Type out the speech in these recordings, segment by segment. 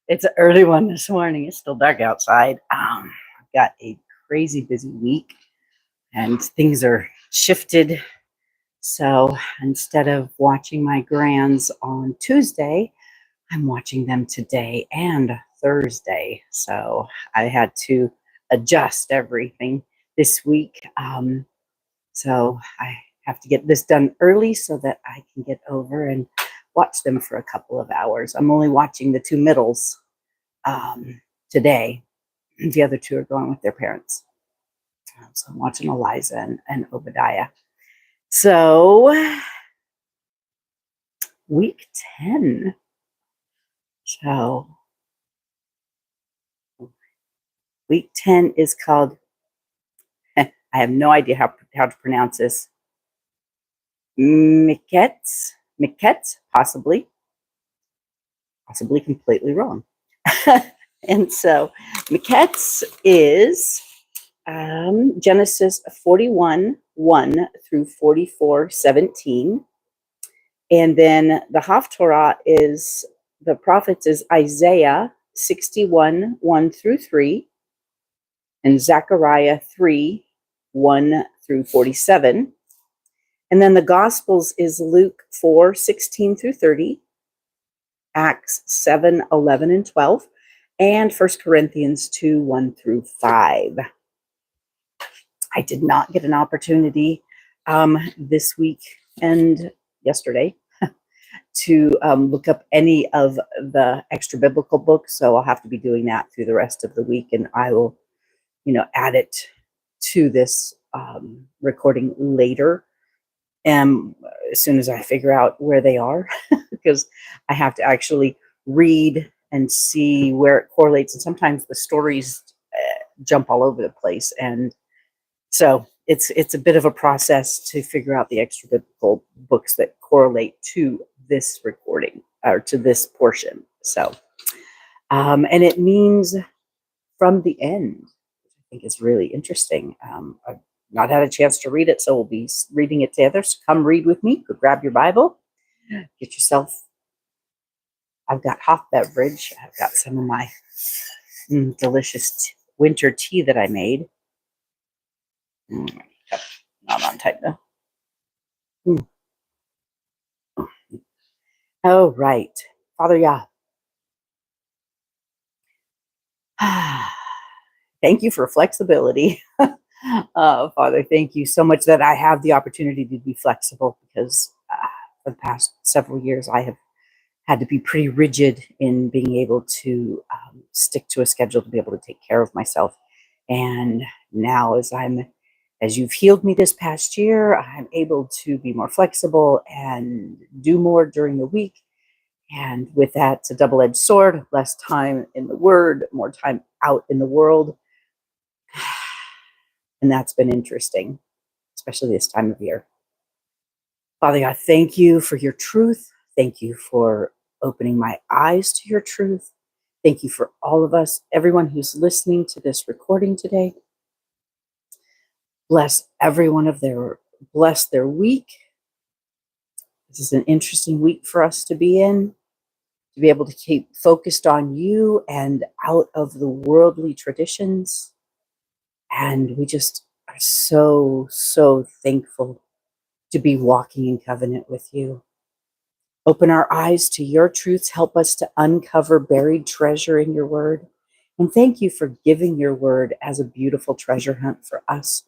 It's an early one this morning. It's still dark outside. I've got a crazy busy week and things are shifted. So instead of watching my grands on Tuesday, I'm watching them today and Thursday. So I had to adjust everything this week. So I have to get this done early so that I can get over and watch them for a couple of hours. I'm only watching the two middles today. The other two are going with their parents. So I'm watching Eliza and Obadiah. So week 10. So week 10 is called, I have no idea how to pronounce this. Miketz, possibly completely wrong. And so Miketz is Genesis 41:1 through 44:17. And then the Haftorah is, the prophets is Isaiah 61:1 through 3, and Zechariah 3:1 through 47. And then the Gospels is Luke 4:16 through 30, Acts 7:11 and 12, and 1 Corinthians 2:1 through 5. I did not get an opportunity this week and yesterday to look up any of the extra biblical books, so I'll have to be doing that through the rest of the week, and I will, add it to this recording later, as soon as I figure out where they are, because I have to actually read and see where it correlates, and sometimes the stories jump all over the place, and so it's a bit of a process to figure out the extra biblical books that correlate to this recording or to this portion. So, and it means from the end, which I think is really interesting. I've not had a chance to read it, so we'll be reading it together. So come read with me. Go grab your Bible. Get yourself. I've got hot beverage. I've got some of my delicious winter tea that I made. Not on type though. Oh, right. Father, yeah. Thank you for flexibility. Father, thank you so much that I have the opportunity to be flexible, because for the past several years I have had to be pretty rigid in being able to stick to a schedule to be able to take care of myself. And now as you've healed me this past year, I'm able to be more flexible and do more during the week. And with that, it's a double-edged sword, less time in the Word, more time out in the world. And that's been interesting, especially this time of year. Father God, thank you for your truth. Thank you for opening my eyes to your truth. Thank you for all of us, everyone who's listening to this recording today. Bless bless their week. This is an interesting week for us to be in, to be able to keep focused on you and out of the worldly traditions. And we just are so, so thankful to be walking in covenant with you. Open our eyes to your truths. Help us to uncover buried treasure in your word. And thank you for giving your word as a beautiful treasure hunt for us,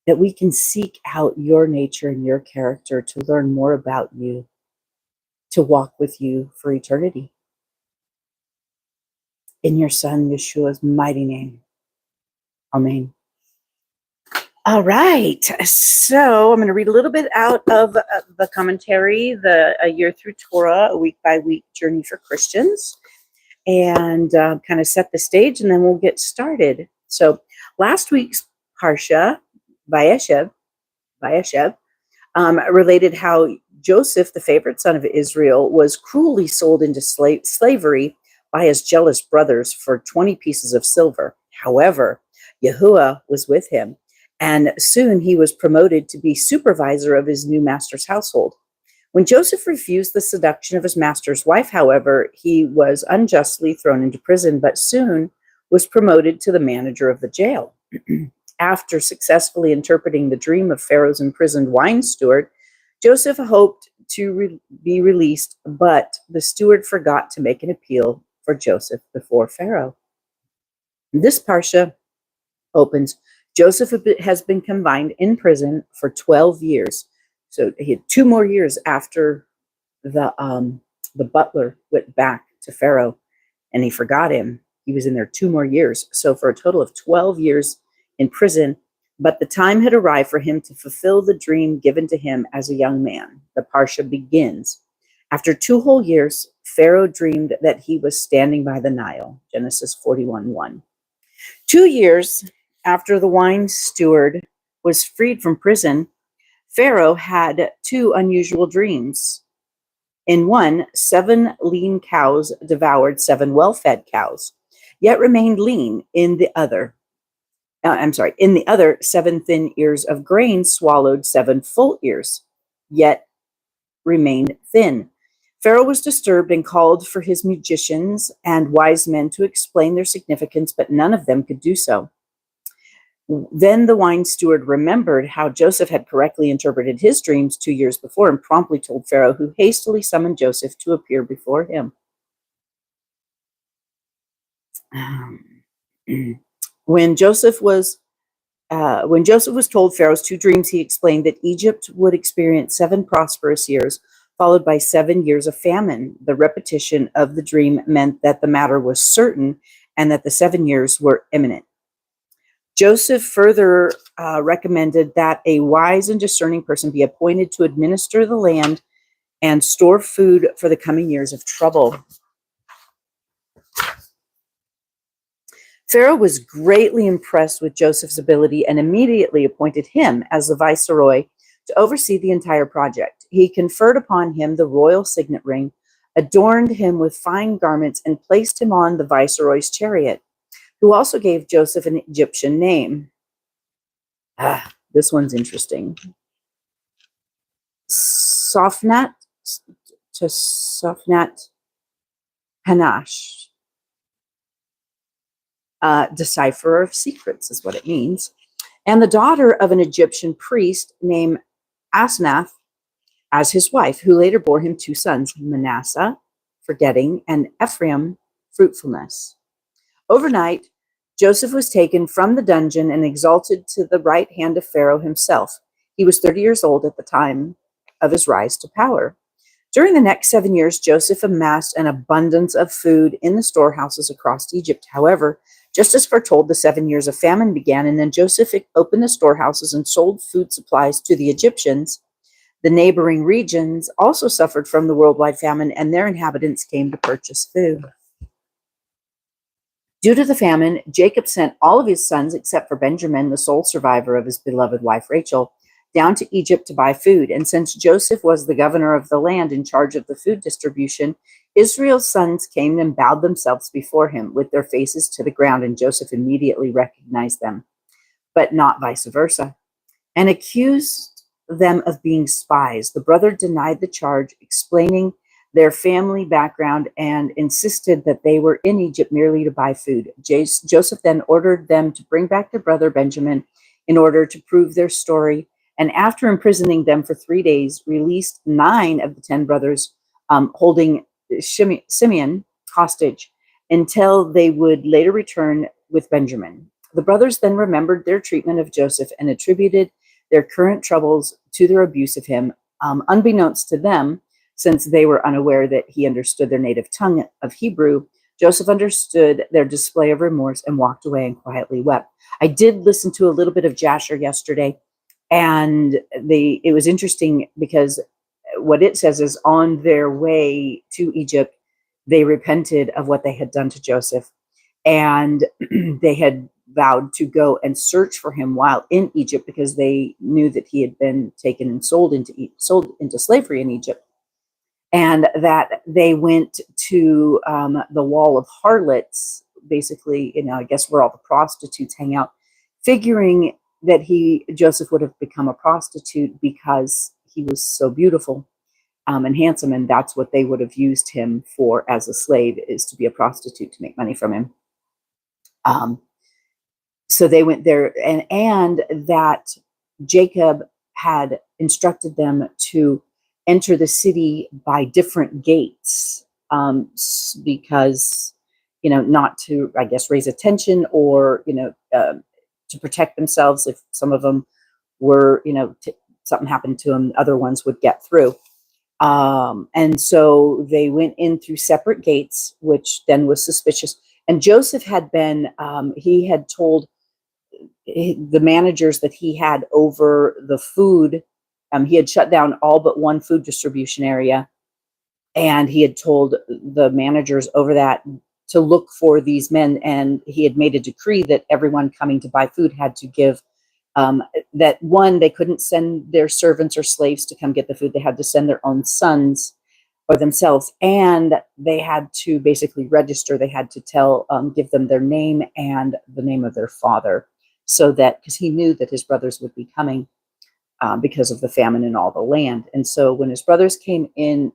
that we can seek out your nature and your character to learn more about you, to walk with you for eternity. In your Son, Yeshua's mighty name. Amen. All right. So I'm going to read a little bit out of the commentary, A Year Through Torah, a week-by-week journey for Christians, and kind of set the stage, and then we'll get started. So last week's Parsha, Vayeshev, related how Joseph, the favorite son of Israel, was cruelly sold into slavery by his jealous brothers for 20 pieces of silver. However, Yahuwah was with him, and soon he was promoted to be supervisor of his new master's household. When Joseph refused the seduction of his master's wife, however, he was unjustly thrown into prison, but soon was promoted to the manager of the jail. After successfully interpreting the dream of Pharaoh's imprisoned wine steward, Joseph hoped to be released, but the steward forgot to make an appeal for Joseph before Pharaoh. This parsha opens, Joseph has been confined in prison for 12 years. So he had 2 more years after the butler went back to Pharaoh and he forgot him. He was in there 2 more years. So for a total of 12 years in prison, but the time had arrived for him to fulfill the dream given to him as a young man. The parsha begins. After 2 whole years, Pharaoh dreamed that he was standing by the Nile, Genesis 41:1. 2 years after the wine steward was freed from prison, Pharaoh had 2 unusual dreams. In one, 7 lean cows devoured 7 well-fed cows, yet remained lean. In the other, 7 thin ears of grain swallowed 7 full ears, yet remained thin. Pharaoh was disturbed and called for his magicians and wise men to explain their significance, but none of them could do so. Then the wine steward remembered how Joseph had correctly interpreted his dreams 2 years before and promptly told Pharaoh, who hastily summoned Joseph to appear before him. When Joseph was told Pharaoh's 2 dreams, he explained that Egypt would experience 7 prosperous years, followed by 7 years of famine. The repetition of the dream meant that the matter was certain and that the 7 years were imminent. Joseph further recommended that a wise and discerning person be appointed to administer the land and store food for the coming years of trouble. Pharaoh was greatly impressed with Joseph's ability and immediately appointed him as the viceroy to oversee the entire project. He conferred upon him the royal signet ring, adorned him with fine garments, and placed him on the viceroy's chariot, who also gave Joseph an Egyptian name. This one's interesting. Sophnat Panache. Decipherer of secrets is what it means. And the daughter of an Egyptian priest named Asnath as his wife, who later bore him 2 sons, Manasseh, forgetting, and Ephraim, fruitfulness. Overnight, Joseph was taken from the dungeon and exalted to the right hand of Pharaoh himself. He was 30 years old at the time of his rise to power. During the next 7 years, Joseph amassed an abundance of food in the storehouses across Egypt. However, just as foretold, the 7 years of famine began, and then Joseph opened the storehouses and sold food supplies to the Egyptians. The neighboring regions also suffered from the worldwide famine, and their inhabitants came to purchase food. Due to the famine, Jacob sent all of his sons, except for Benjamin, the sole survivor of his beloved wife Rachel, down to Egypt to buy food. And since Joseph was the governor of the land in charge of the food distribution, Israel's sons came and bowed themselves before him with their faces to the ground, and Joseph immediately recognized them, but not vice versa, and accused them of being spies. The brother denied the charge, explaining their family background and insisted that they were in Egypt merely to buy food. Joseph then ordered them to bring back their brother Benjamin in order to prove their story, and after imprisoning them for 3 days, released 9 of the 10 brothers, holding Simeon hostage until they would later return with Benjamin. The brothers then remembered their treatment of Joseph and attributed their current troubles to their abuse of him. Unbeknownst to them, since they were unaware that he understood their native tongue of Hebrew, Joseph understood their display of remorse and walked away and quietly wept. I did listen to a little bit of Jasher yesterday, and it was interesting because what it says is on their way to Egypt, they repented of what they had done to Joseph, and they had vowed to go and search for him while in Egypt because they knew that he had been taken and sold into slavery in Egypt, and that they went to the wall of harlots, basically, I guess where all the prostitutes hang out, figuring that Joseph would have become a prostitute because he was so beautiful. and handsome, and that's what they would have used him for as a slave, is to be a prostitute to make money from him. So they went there, and that Jacob had instructed them to enter the city by different gates, because, not to, I guess, raise attention, or, to protect themselves. If some of them were, something happened to them, other ones would get through. And so they went in through separate gates, which then was suspicious. And Joseph had been, he had told the managers that he had over the food. He had shut down all but one food distribution area. And he had told the managers over that to look for these men. And he had made a decree that everyone coming to buy food had to give, that one, they couldn't send their servants or slaves to come get the food. They had to send their own sons or themselves. And they had to basically register. They had to give them their name and the name of their father. So that, because he knew that his brothers would be coming because of the famine in all the land. And so when his brothers came in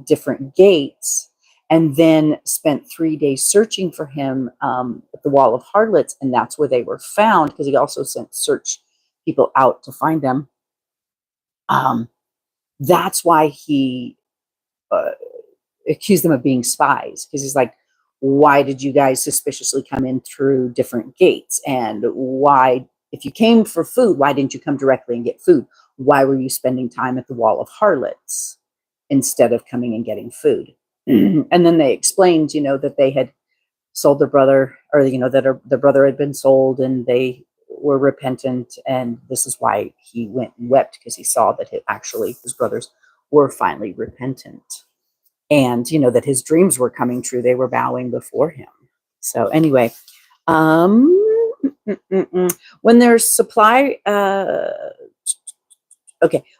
different gates, and then spent 3 days searching for him at the wall of harlots, and that's where they were found, because he also sent search people out to find them. That's why he accused them of being spies, because he's like, why did you guys suspiciously come in through different gates? And why, if you came for food, why didn't you come directly and get food? Why were you spending time at the wall of harlots instead of coming and getting food? And then they explained, that they had sold their brother, or, that their brother had been sold, and they were repentant. And this is why he went and wept, because he saw that his brothers were finally repentant. And, that his dreams were coming true. They were bowing before him. So anyway, when their supply,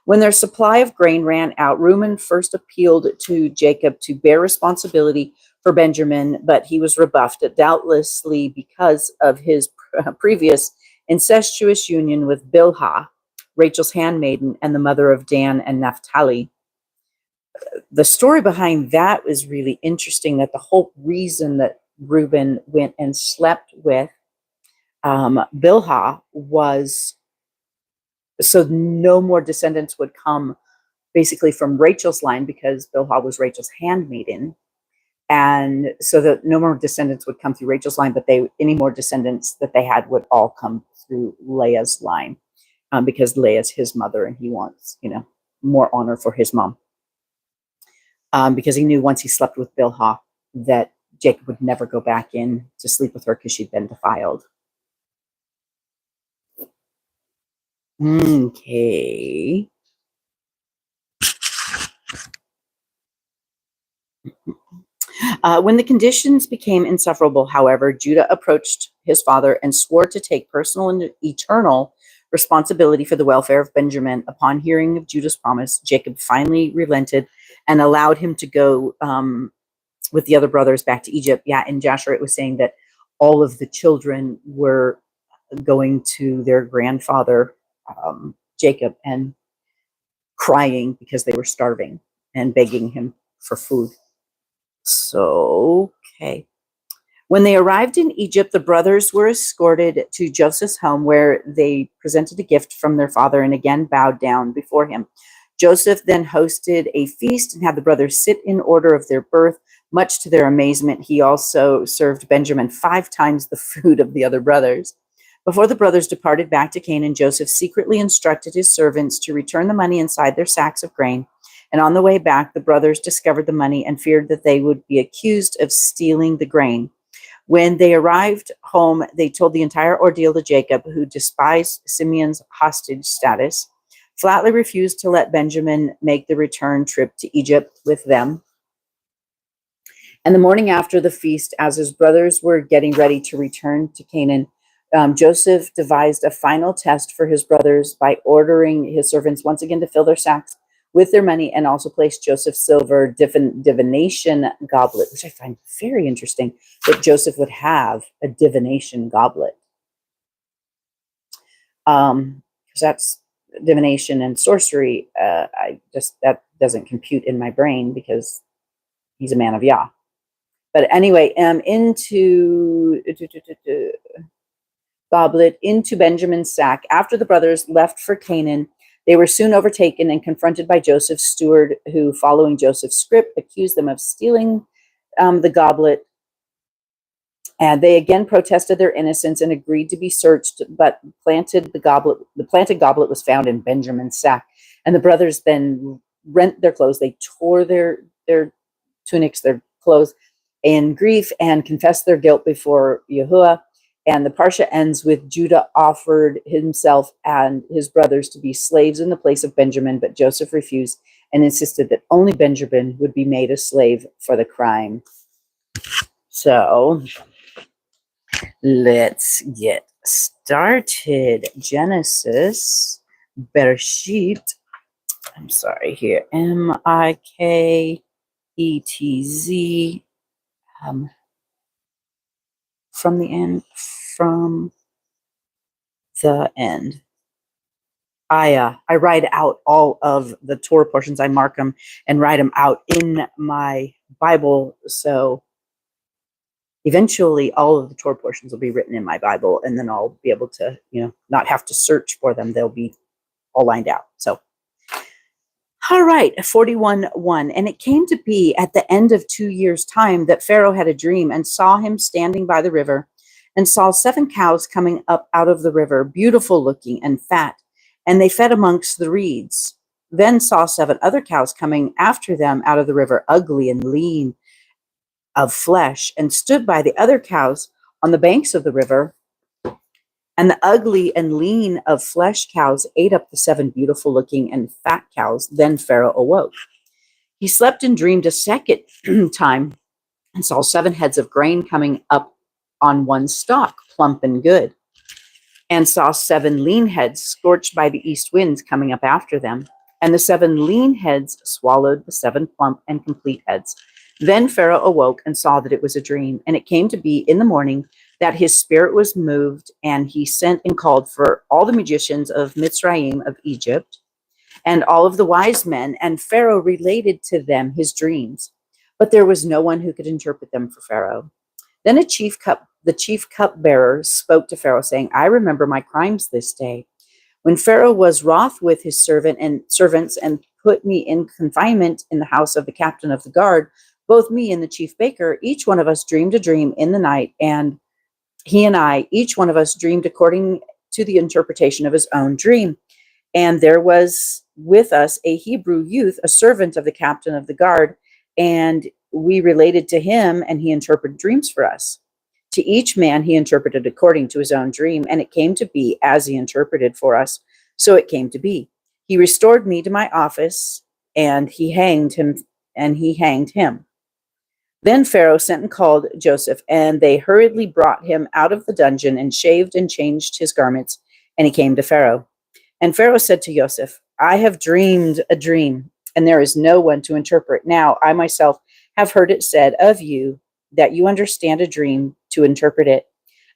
when their supply of grain ran out, Reuben first appealed to Jacob to bear responsibility for Benjamin, but he was rebuffed, doubtlessly because of his previous incestuous union with Bilhah, Rachel's handmaiden and the mother of Dan and Naphtali. The story behind that was really interesting, that the whole reason that Reuben went and slept with Bilhah was so no more descendants would come basically from Rachel's line, because Bilhah was Rachel's handmaiden. And so that no more descendants would come through Rachel's line, but any more descendants that they had would all come through Leah's line, because Leah's his mother, and he wants, more honor for his mom. Because he knew once he slept with Bilhah that Jacob would never go back in to sleep with her, because she'd been defiled. Okay. When the conditions became insufferable, however, Judah approached his father and swore to take personal and eternal responsibility for the welfare of Benjamin. Upon hearing of Judah's promise, Jacob finally relented and allowed him to go with the other brothers back to Egypt. Yeah, in Jasher, it was saying that all of the children were going to their grandfather, Jacob, and crying because they were starving and begging him for food. So, okay. When they arrived in Egypt, the brothers were escorted to Joseph's home, where they presented a gift from their father and again bowed down before him. Joseph then hosted a feast and had the brothers sit in order of their birth. Much to their amazement, he also served Benjamin 5 times the food of the other brothers. Before the brothers departed back to Canaan, Joseph secretly instructed his servants to return the money inside their sacks of grain. And on the way back, the brothers discovered the money and feared that they would be accused of stealing the grain. When they arrived home, they told the entire ordeal to Jacob, who despised Simeon's hostage status, flatly refused to let Benjamin make the return trip to Egypt with them. And the morning after the feast, as his brothers were getting ready to return to Canaan, Joseph devised a final test for his brothers by ordering his servants once again to fill their sacks with their money, and also placed Joseph's silver divination goblet, which I find very interesting, that Joseph would have a divination goblet. Because that's divination and sorcery. That doesn't compute in my brain because he's a man of Yah. But anyway, into goblet, into Benjamin's sack. After the brothers left for Canaan, they were soon overtaken and confronted by Joseph's steward, who, following Joseph's script, accused them of stealing the goblet. And they again protested their innocence and agreed to be searched, but the planted goblet was found in Benjamin's sack. And the brothers then rent their clothes. They tore their tunics, their clothes, in grief and confessed their guilt before Yahuwah. And the parsha ends with Judah offered himself and his brothers to be slaves in the place of Benjamin, but Joseph refused and insisted that only Benjamin would be made a slave for the crime. So let's get started. Genesis, Bereshit. I'm sorry here. Miketz. From the end. I write out all of the Torah portions. I mark them and write them out in my Bible. So eventually all of the Torah portions will be written in my Bible, and then I'll be able to, not have to search for them. They'll be all lined out. So, all right, 41:1. And it came to be at the end of 2 years' time that Pharaoh had a dream and saw him standing by the river, and saw 7 cows coming up out of the river, beautiful looking and fat, and they fed amongst the reeds. Then saw 7 other cows coming after them out of the river, ugly and lean of flesh, and stood by the other cows on the banks of the river. And the ugly and lean of flesh cows ate up the 7 beautiful looking and fat cows. Then Pharaoh awoke. He slept and dreamed a second time, and saw 7 heads of grain coming up on one stalk, plump and good, and saw 7 lean heads scorched by the east winds coming up after them. And the 7 lean heads swallowed the 7 plump and complete heads. Then Pharaoh awoke and saw that it was a dream. And it came to be in the morning that his spirit was moved, and he sent and called for all the magicians of Mitzrayim, of Egypt, and all of the wise men, and Pharaoh related to them his dreams. But there was no one who could interpret them for Pharaoh. Then the chief cupbearer spoke to Pharaoh, saying, I remember my crimes this day, when Pharaoh was wroth with his servants and put me in confinement in the house of the captain of the guard. Both me and the chief baker, each one of us dreamed a dream in the night, and he and I, each one of us dreamed according to the interpretation of his own dream. And there was with us a Hebrew youth, a servant of the captain of the guard, and we related to him, and he interpreted dreams for us. To each man he interpreted according to his own dream, and it came to be as he interpreted for us. So it came to be. He restored me to my office, and he hanged him. Then Pharaoh sent and called Joseph, and they hurriedly brought him out of the dungeon, and shaved and changed his garments, and he came to Pharaoh. And Pharaoh said to Joseph, I have dreamed a dream, and there is no one to interpret. Now I myself have heard it said of you that you understand a dream to interpret it.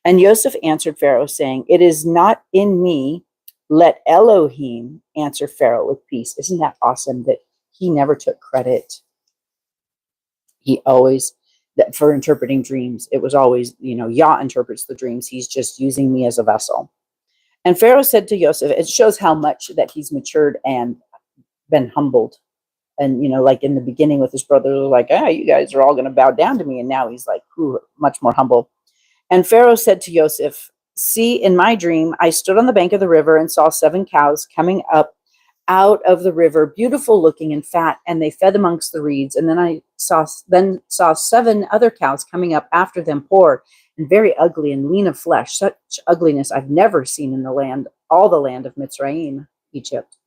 And Joseph answered Pharaoh, saying, It is not in me. Let Elohim answer Pharaoh with peace. Isn't that awesome that he never took credit? He always, that for interpreting dreams, it was always, Yah interprets the dreams. He's just using me as a vessel. And Pharaoh said to Joseph, it shows how much that he's matured and been humbled. And, like in the beginning with his brothers, like, you guys are all going to bow down to me. And now he's like, much more humble. And Pharaoh said to Joseph, see, in my dream, I stood on the bank of the river and saw 7 cows coming up out of the river, beautiful looking and fat, and they fed amongst the reeds. And then I saw 7 other cows coming up after them, poor and very ugly and lean of flesh, such ugliness I've never seen in all the land of Mitzrayim, Egypt.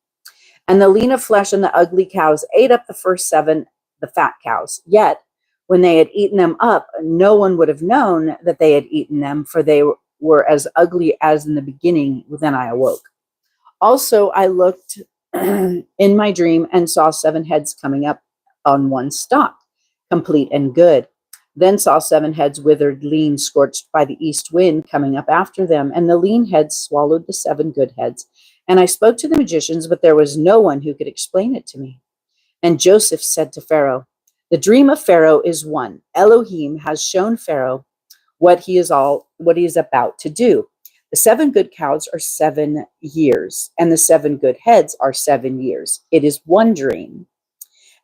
And the lean of flesh and the ugly cows ate up the first 7, the fat cows. Yet when they had eaten them up, no one would have known that they had eaten them, for they were as ugly as in the beginning. Then I awoke. Also I looked in my dream and saw 7 heads coming up on one stalk, complete and good. Then saw 7 heads withered, lean, scorched by the east wind coming up after them. And the lean heads swallowed the 7 good heads. And I spoke to the magicians, but there was no one who could explain it to me. And Joseph said to Pharaoh, the dream of Pharaoh is one. Elohim has shown Pharaoh what he is about to do. The 7 good cows are 7 years, and the 7 good heads are 7 years. It is one dream.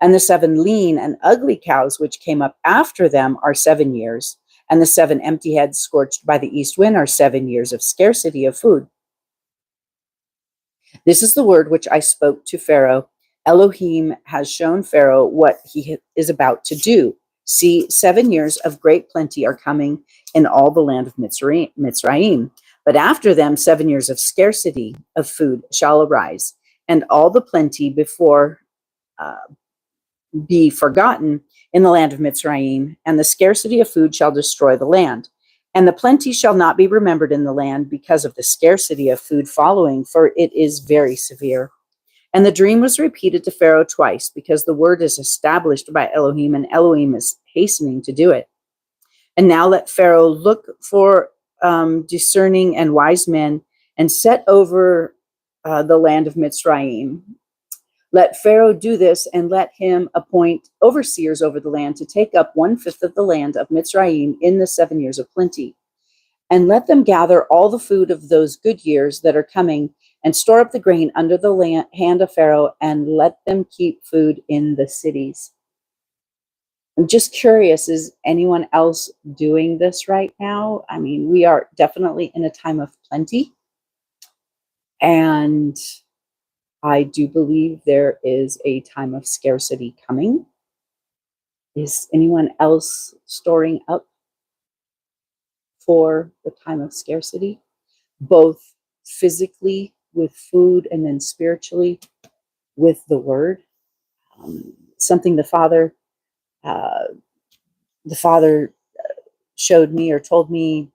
And the 7 lean and ugly cows which came up after them are 7 years, and the 7 empty heads scorched by the east wind are 7 years of scarcity of food. This is the word which I spoke to Pharaoh. Elohim has shown Pharaoh what he is about to do. See, 7 years of great plenty are coming in all the land of Mitzrayim. But after them, 7 years of scarcity of food shall arise, and all the plenty before be forgotten in the land of Mitzrayim, and the scarcity of food shall destroy the land. And the plenty shall not be remembered in the land because of the scarcity of food following, for it is very severe. And the dream was repeated to Pharaoh twice, because the word is established by Elohim, and Elohim is hastening to do it. And now let Pharaoh look for discerning and wise men, and set over the land of Mitzrayim. Let Pharaoh do this, and let him appoint overseers over the land to take up 1/5 of the land of Mitzrayim in the 7 years of plenty. And let them gather all the food of those good years that are coming, and store up the grain under the hand of Pharaoh, and let them keep food in the cities. I'm just curious, is anyone else doing this right now? I mean, we are definitely in a time of plenty. And I do believe there is a time of scarcity coming. Is anyone else storing up for the time of scarcity, both physically with food and then spiritually with the word? Something the Father showed me or told me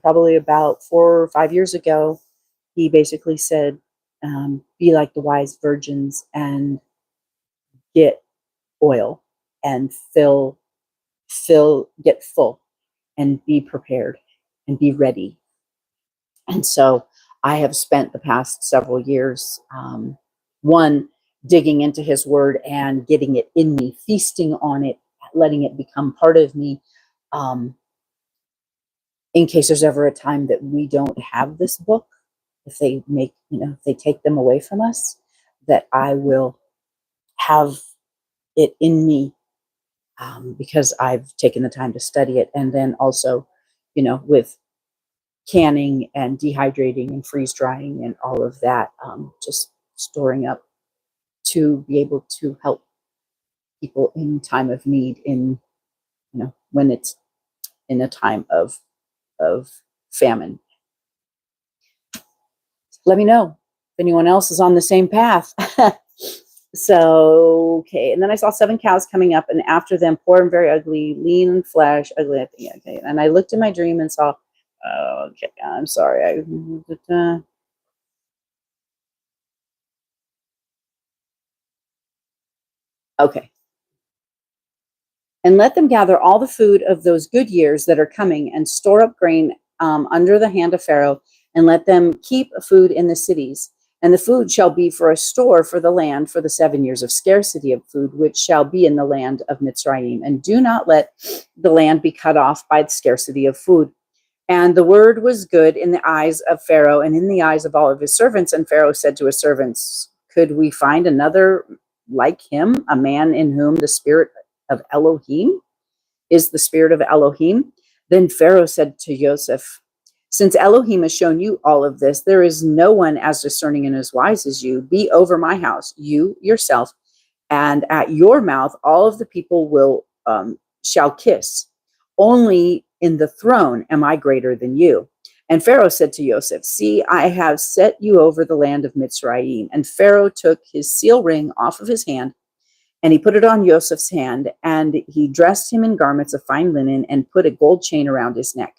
probably about 4 or 5 years ago. He basically said, be like the wise virgins and get oil and get full and be prepared and be ready. And so I have spent the past several years, one, digging into his word and getting it in me, feasting on it, letting it become part of me, in case there's ever a time that we don't have this book. If they take them away from us, that I will have it in me, because I've taken the time to study it. And then also, with canning and dehydrating and freeze drying and all of that, just storing up to be able to help people in time of need, when it's in a time of famine. Let me know if anyone else is on the same path. So, okay. And then I saw 7 cows coming up, and after them, poor and very ugly, lean in flesh, ugly. Okay. And I looked in my dream and saw, okay, I'm sorry. Okay. And let them gather all the food of those good years that are coming, and store up grain under the hand of Pharaoh, and let them keep food in the cities. And the food shall be for a store for the land for the 7 years of scarcity of food, which shall be in the land of Mitzrayim. And do not let the land be cut off by the scarcity of food. And the word was good in the eyes of Pharaoh and in the eyes of all of his servants. And Pharaoh said to his servants, could we find another like him, a man in whom the spirit of Elohim is the spirit of Elohim? Then Pharaoh said to Joseph, since Elohim has shown you all of this, there is no one as discerning and as wise as you. Be over my house, you yourself, and at your mouth all of the people shall kiss. Only in the throne am I greater than you. And Pharaoh said to Joseph, see, I have set you over the land of Mitzrayim. And Pharaoh took his seal ring off of his hand, and he put it on Joseph's hand, and he dressed him in garments of fine linen and put a gold chain around his neck.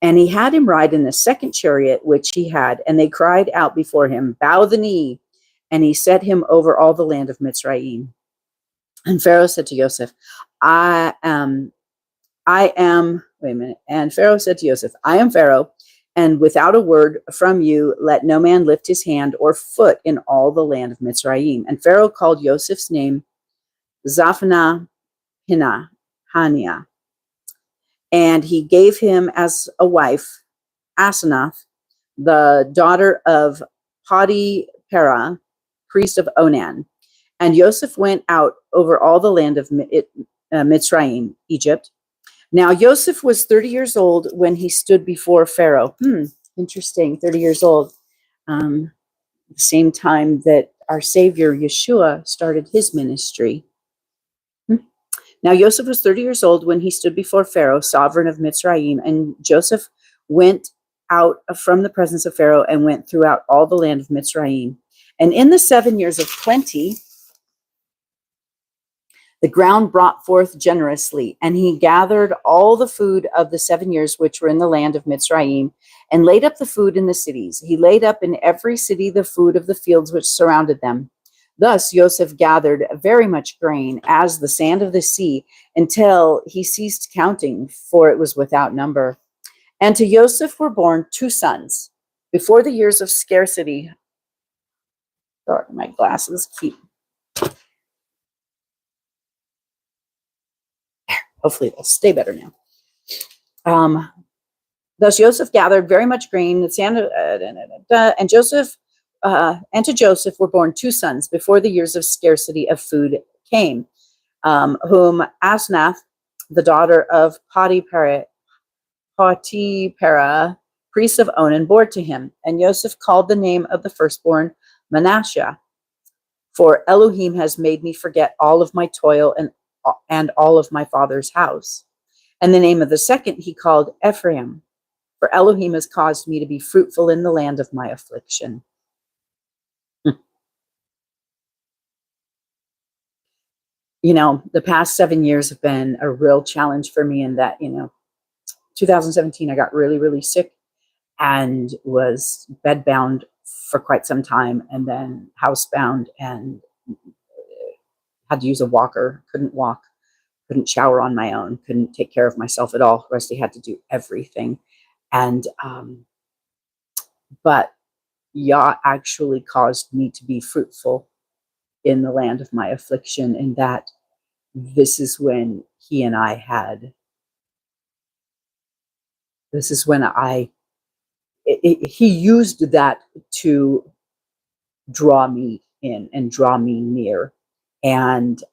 And he had him ride in the second chariot which he had, and they cried out before him, bow the knee. And he set him over all the land of Mitzrayim. And Pharaoh said to Joseph, and Pharaoh said to Joseph, I am Pharaoh, and without a word from you, let no man lift his hand or foot in all the land of Mitzrayim. And Pharaoh called Joseph's name Zaphnath, Hania, and he gave him as a wife Asenath, the daughter of Potiphera, priest of Onan. And Joseph went out over all the land of Mitzrayim, Egypt. Now Joseph was 30 years old when he stood before Pharaoh. Interesting, 30 years old. The same time that our Savior Yeshua started his ministry. Now Joseph was 30 years old when he stood before Pharaoh, sovereign of Mitzrayim, and Joseph went out from the presence of Pharaoh and went throughout all the land of Mitzrayim. And in the 7 years of plenty, the ground brought forth generously, and he gathered all the food of the 7 years which were in the land of Mitzrayim, and laid up the food in the cities. He laid up in every city the food of the fields which surrounded them. Thus Joseph gathered very much grain, as the sand of the sea, until he ceased counting, for it was without number. And to Joseph were born 2 sons. Before the years of scarcity, sorry, my glasses keep. Hopefully they'll stay better now. Thus Joseph gathered very much grain, the sand, and to Joseph were born 2 sons before the years of scarcity of food came, whom Asenath, the daughter of Potiphera, priest of Onan, bore to him. And Joseph called the name of the firstborn Manasseh, for Elohim has made me forget all of my toil and all of my father's house. And the name of the second he called Ephraim, for Elohim has caused me to be fruitful in the land of my affliction. You know, the past 7 years have been a real challenge for me in that, 2017, I got really, really sick and was bedbound for quite some time, and then housebound and had to use a walker, couldn't walk, couldn't shower on my own, couldn't take care of myself at all. Rusty had to do everything. And, but Yah actually caused me to be fruitful in the land of my affliction, in that this is when he and I had, this is when he used that to draw me in and draw me near and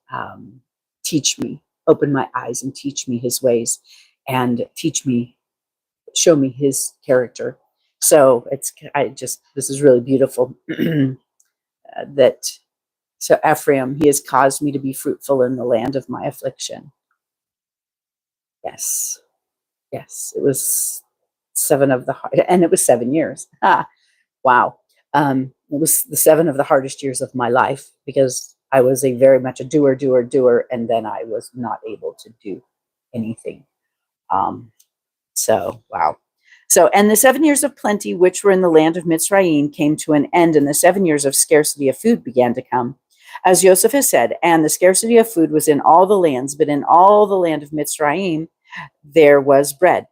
teach me, open my eyes and teach me his ways and show me his character. So this is really beautiful. So Ephraim, he has caused me to be fruitful in the land of my affliction. Yes, it was 7 of the hard, and it was 7 years. Wow. It was the 7 of the hardest years of my life, because I was very much a doer, and then I was not able to do anything. So, wow. So, and the 7 years of plenty which were in the land of Mitzrayim came to an end, and the 7 years of scarcity of food began to come. As Joseph has said, and the scarcity of food was in all the lands, but in all the land of Mitzrayim there was bread.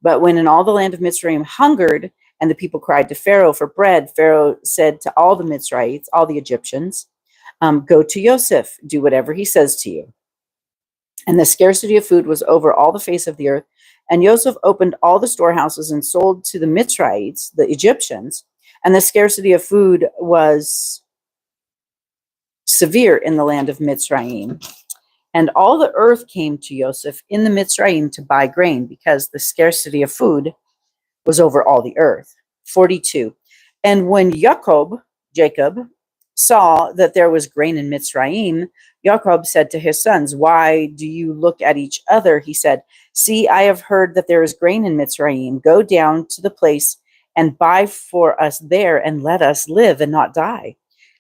But when in all the land of Mitzrayim hungered, and the people cried to Pharaoh for bread, Pharaoh said to all the Mitzrayites, all the Egyptians, go to Joseph, do whatever he says to you. And the scarcity of food was over all the face of the earth. And Joseph opened all the storehouses and sold to the Mitzrayites, the Egyptians, and the scarcity of food was severe in the land of Mitzrayim. And all the earth came to Joseph in the Mitzrayim to buy grain, because the scarcity of food was over all the earth. 42. And when Jacob saw that there was grain in Mitzrayim, Jacob said to his sons, why do you look at each other? He said, see, I have heard that there is grain in Mitzrayim. Go down to the place and buy for us there, and let us live and not die.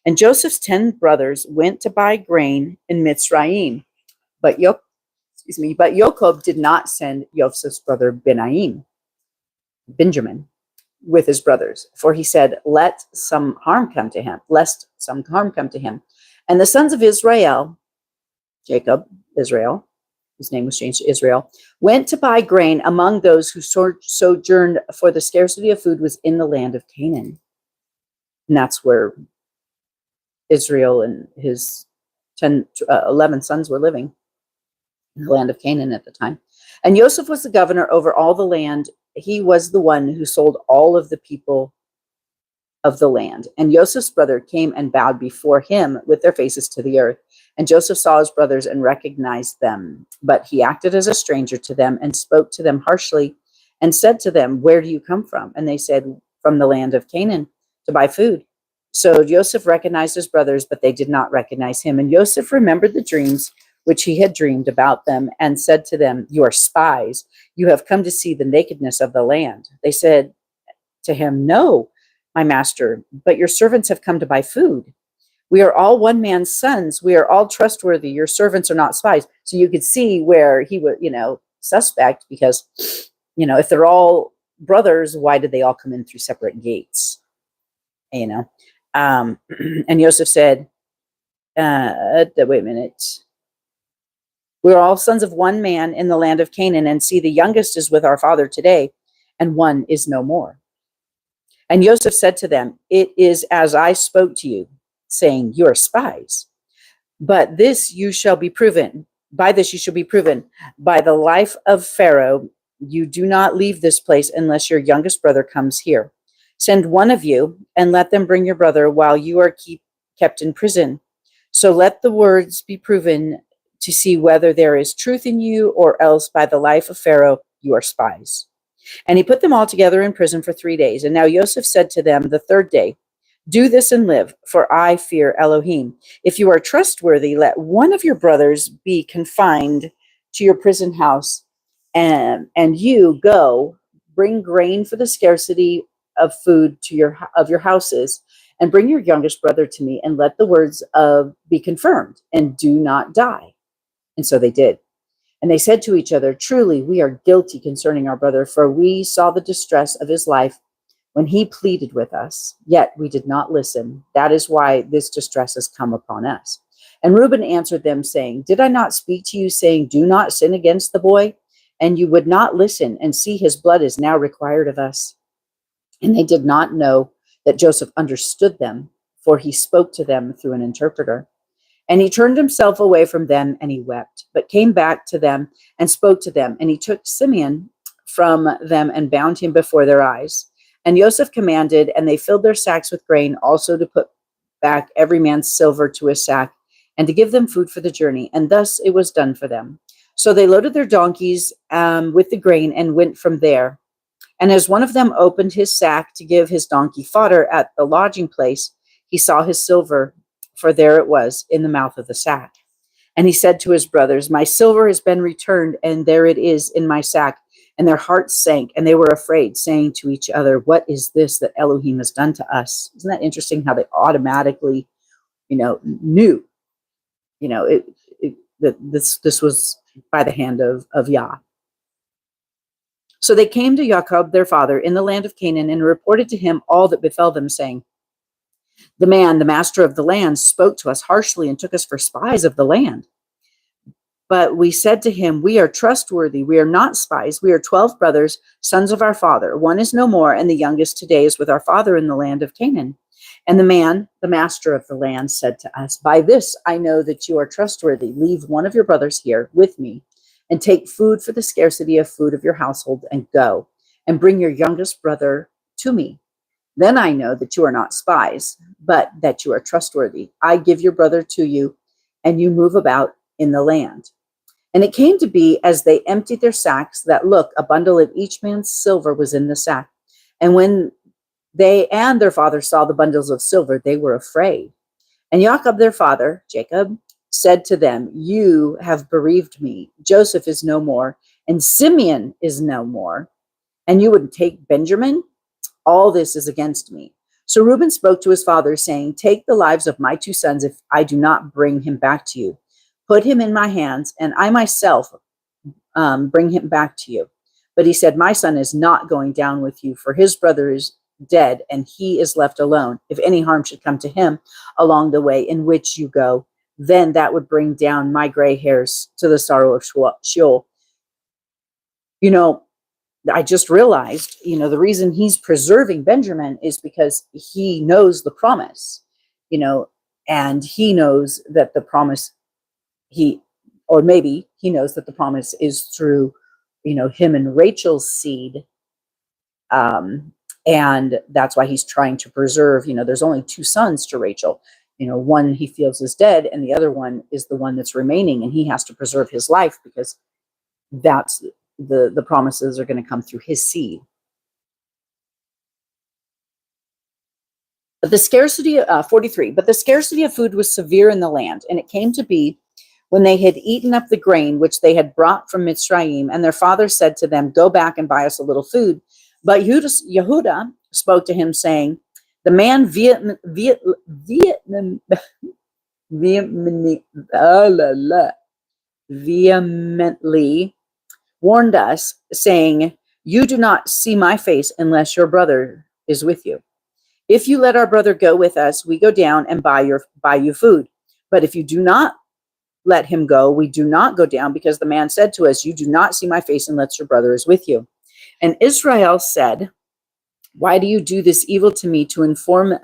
And Joseph's 10 brothers went to buy grain in Mitzrayim. But Jacob did not send Joseph's brother Benjamin, with his brothers, for he said, lest some harm come to him. And the sons of Israel, Israel, his name was changed to Israel, went to buy grain among those who sojourned, for the scarcity of food was in the land of Canaan. And that's where Israel and his 11 sons were living in the land of Canaan at the time. And Joseph was the governor over all the land. He was the one who sold all of the people of the land. And Joseph's brother came and bowed before him with their faces to the earth. And Joseph saw his brothers and recognized them. But he acted as a stranger to them and spoke to them harshly and said to them, "Where do you come from?" And they said, "From the land of Canaan to buy food." So Joseph recognized his brothers, but they did not recognize him. And Joseph remembered the dreams which he had dreamed about them and said to them, "You are spies. You have come to see the nakedness of the land." They said to him, "No, my master, but your servants have come to buy food. We are all one man's sons. We are all trustworthy. Your servants are not spies." So you could see where he was, suspect, because, if they're all brothers, why did they all come in through separate gates? And Joseph said, wait a minute. "We are all sons of one man in the land of Canaan, and see, the youngest is with our father today, and one is no more." And Joseph said to them, "It is as I spoke to you, saying, you are spies. But this you shall be proven. By this you shall be proven. By the life of Pharaoh, you do not leave this place unless your youngest brother comes here. Send one of you, and let them bring your brother while you are kept in prison. So let the words be proven to see whether there is truth in you, or else by the life of Pharaoh, you are spies." And he put them all together in prison for 3 days. And now Joseph said to them the third day, "Do this and live, for I fear Elohim. If you are trustworthy, let one of your brothers be confined to your prison house, and you go, bring grain for the scarcity of food to your houses, and bring your youngest brother to me, and let the words be confirmed, and do not die." And so they did. And they said to each other, "Truly, we are guilty concerning our brother, for we saw the distress of his life when he pleaded with us, yet we did not listen. That is why this distress has come upon us." And Reuben answered them, saying, "Did I not speak to you, saying, do not sin against the boy? And you would not listen, and see, his blood is now required of us." And they did not know that Joseph understood them, for he spoke to them through an interpreter. And he turned himself away from them, and he wept, but came back to them and spoke to them. And he took Simeon from them and bound him before their eyes. And Joseph commanded, and they filled their sacks with grain, also to put back every man's silver to his sack, and to give them food for the journey. And thus it was done for them. So they loaded their donkeys with the grain and went from there. And as one of them opened his sack to give his donkey fodder at the lodging place, he saw his silver, for there it was in the mouth of the sack. And he said to his brothers, "My silver has been returned, and there it is in my sack." And their hearts sank, and they were afraid, saying to each other, "What is this that Elohim has done to us?" Isn't that interesting how they automatically, knew, that this was by the hand of Yah. So they came to Jacob, their father, in the land of Canaan, and reported to him all that befell them, saying, "The man, the master of the land, spoke to us harshly and took us for spies of the land." But we said to him, "We are trustworthy. We are not spies. We are 12 brothers, sons of our father. One is no more, and the youngest today is with our father in the land of Canaan." And the man, the master of the land, said to us, "By this I know that you are trustworthy. Leave one of your brothers here with me, and take food for the scarcity of food of your household, and go, and bring your youngest brother to me. Then I know that you are not spies, but that you are trustworthy. I give your brother to you, and you move about in the land." And it came to be, as they emptied their sacks, that look, a bundle of each man's silver was in the sack. And when they and their father saw the bundles of silver, they were afraid. And Jacob, their father, Jacob, said to them, "You have bereaved me. Joseph is no more, and Simeon is no more, and you would take Benjamin? All this is against me." So Reuben spoke to his father, saying, "Take the lives of my 2 sons if I do not bring him back to you. Put him in my hands, and I myself bring him back to you." But he said, "My son is not going down with you, for his brother is dead, and he is left alone. If any harm should come to him along the way in which you go, then that would bring down my gray hairs to the sorrow of Sheol." I just realized, the reason he's preserving Benjamin is because he knows the promise. And he knows that the promise or maybe he knows that the promise is through, him and Rachel's seed. And that's why he's trying to preserve, there's only two sons to Rachel. One he feels is dead, and the other one is the one that's remaining, and he has to preserve his life because that's the promises are going to come through his seed. But the scarcity, 43, but the scarcity of food was severe in the land, and it came to be when they had eaten up the grain which they had brought from Mitzrayim, and their father said to them, go back and buy us a little food. But Yehuda spoke to him, saying, the man vehemently warned us, saying, you do not see my face unless your brother is with you. If you let our brother go with us, we go down and buy you food. But if you do not let him go, we do not go down, because the man said to us, you do not see my face unless your brother is with you. And Israel said, why do you do this evil to me, to inform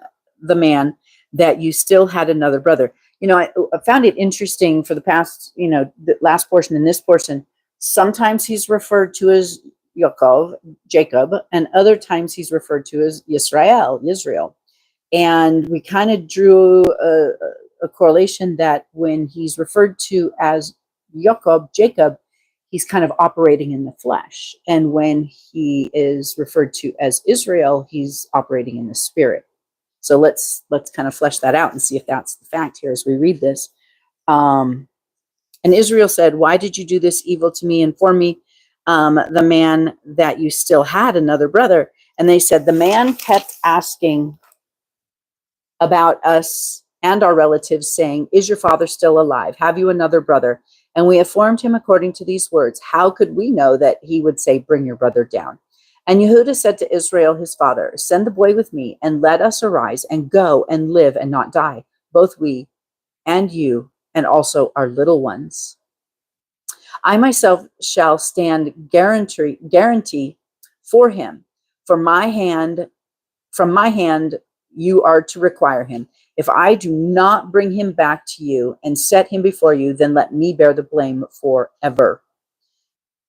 the man that you still had another brother? I found it interesting for the past, the last portion and this portion. Sometimes he's referred to as Jacob, and other times he's referred to as Israel. And we kind of drew a correlation that when he's referred to as Jacob, he's kind of operating in the flesh. And when he is referred to as Israel, he's operating in the spirit. So let's kind of flesh that out and see if that's the fact here as we read this. And Israel said, why did you do this evil to me? Inform me, the man, that you still had another brother. And they said, the man kept asking about us and our relatives, saying, is your father still alive? Have you another brother? And we informed him according to these words. How could we know that he would say, bring your brother down? And Yehuda said to Israel, his father, send the boy with me, and let us arise and go and live and not die, both we and you, and also our little ones. I myself shall stand guarantee for him. From my hand, you are to require him. If I do not bring him back to you and set him before you, then let me bear the blame forever.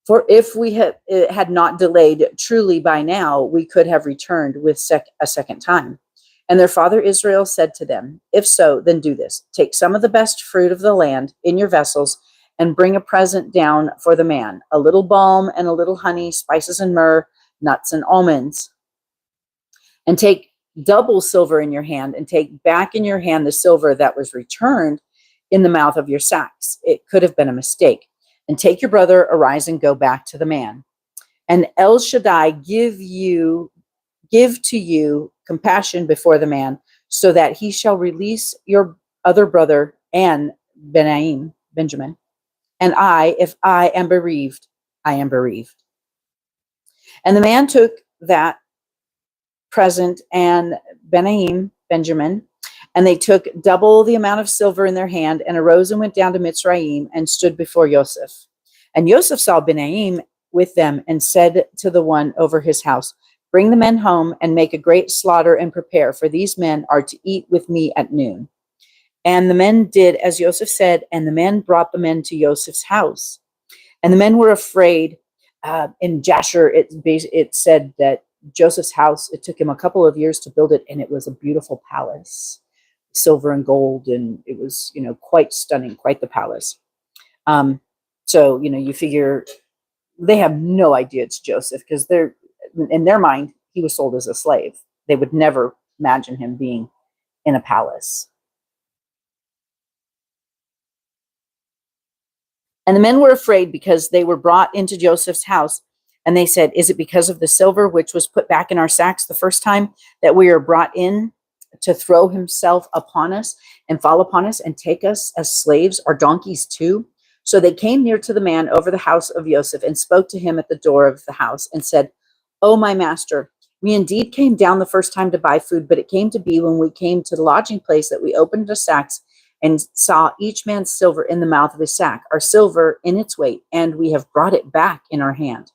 For if we had not delayed, truly by now we could have returned with a second time. And their father Israel said to them, if so, then do this. Take some of the best fruit of the land in your vessels and bring a present down for the man, a little balm and a little honey, spices and myrrh, nuts and almonds. And take double silver in your hand, and take back in your hand the silver that was returned in the mouth of your sacks. It could have been a mistake. And take your brother, arise and go back to the man. And El Shaddai give to you compassion before the man, so that he shall release your other brother and Benjamin. And if I am bereaved, I am bereaved. And the man took that present and Benjamin, and they took double the amount of silver in their hand, and arose and went down to Mitzrayim and stood before Joseph. And Joseph saw Benjamin with them, and said to the one over his house, bring the men home and make a great slaughter and prepare, for these men are to eat with me at noon. And the men did as Joseph said, and the men brought the men to Joseph's house. And the men were afraid. In Jasher, it said that Joseph's house, it took him a couple of years to build it, and it was a beautiful palace, silver and gold, and it was, quite stunning, quite the palace. So, you figure they have no idea it's Joseph, because in their mind, he was sold as a slave. They would never imagine him being in a palace. And the men were afraid, because they were brought into Joseph's house. And they said, is it because of the silver which was put back in our sacks the first time that we are brought in, to throw himself upon us and fall upon us and take us as slaves, our donkeys too? So they came near to the man over the house of Joseph, and spoke to him at the door of the house, and said, oh, my master, we indeed came down the first time to buy food, but it came to be when we came to the lodging place that we opened the sacks and saw each man's silver in the mouth of his sack, our silver in its weight, and we have brought it back in our hand.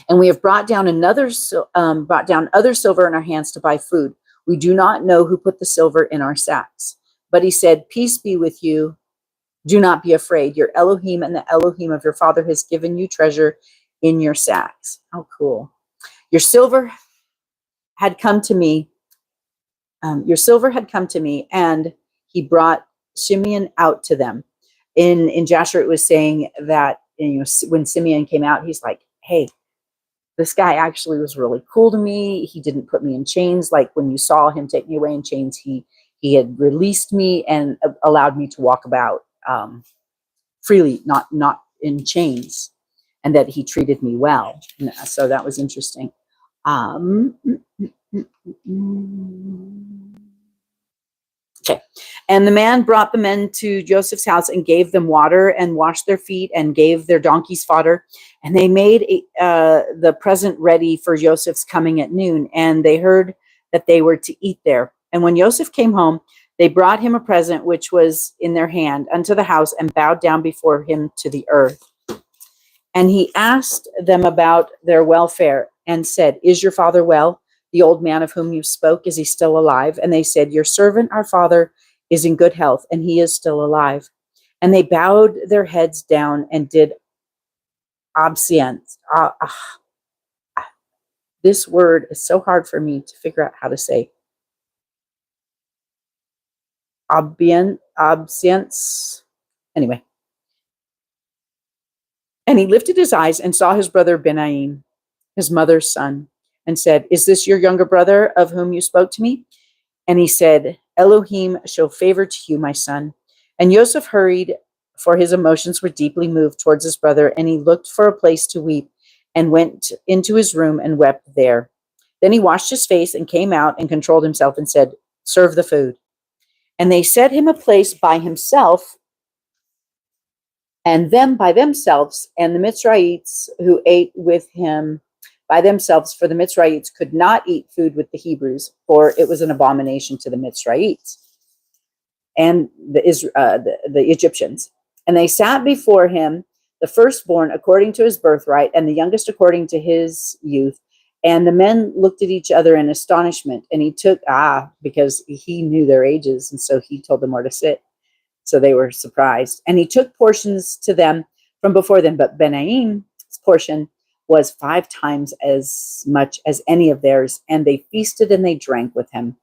And we have brought down other silver in our hands to buy food. We do not know who put the silver in our sacks. But he said, peace be with you. Do not be afraid. Your Elohim and the Elohim of your father has given you treasure in your sacks. How cool. Your silver had come to me. And he brought Simeon out to them. In Jasher, it was saying that, when Simeon came out, he's like, hey, this guy actually was really cool to me. He didn't put me in chains. Like when you saw him take me away in chains, he had released me and allowed me to walk about freely, not in chains, and that he treated me well. So that was interesting. Okay. And the man brought the men to Joseph's house and gave them water and washed their feet and gave their donkeys fodder. And they made the present ready for Joseph's coming at noon. And they heard that they were to eat there. And when Joseph came home, they brought him a present which was in their hand unto the house and bowed down before him to the earth. And he asked them about their welfare and said, is your father well? The old man of whom you spoke, is he still alive? And they said, your servant, our father, is in good health, and he is still alive. And they bowed their heads down and did obeisance. This word is so hard for me to figure out how to say. Obeisance. Anyway. And he lifted his eyes and saw his brother Benaim, his mother's son, and said, is this your younger brother of whom you spoke to me? And he said, Elohim show favor to you, my son. And Joseph hurried, for his emotions were deeply moved towards his brother, and he looked for a place to weep and went into his room and wept there. Then he washed his face and came out and controlled himself and said, serve the food. And they set him a place by himself and them by themselves, and the Mitzrayites who ate with him by themselves, for the Mitzrayites could not eat food with the Hebrews, for it was an abomination to the Mitzrayites and the Egyptians. And they sat before him, the firstborn according to his birthright, and the youngest according to his youth. And the men looked at each other in astonishment. And he took, because he knew their ages, and so he told them where to sit. So they were surprised. And he took portions to them from before them, but Benaim's portion was 5 times as much as any of theirs, and they feasted and they drank with him.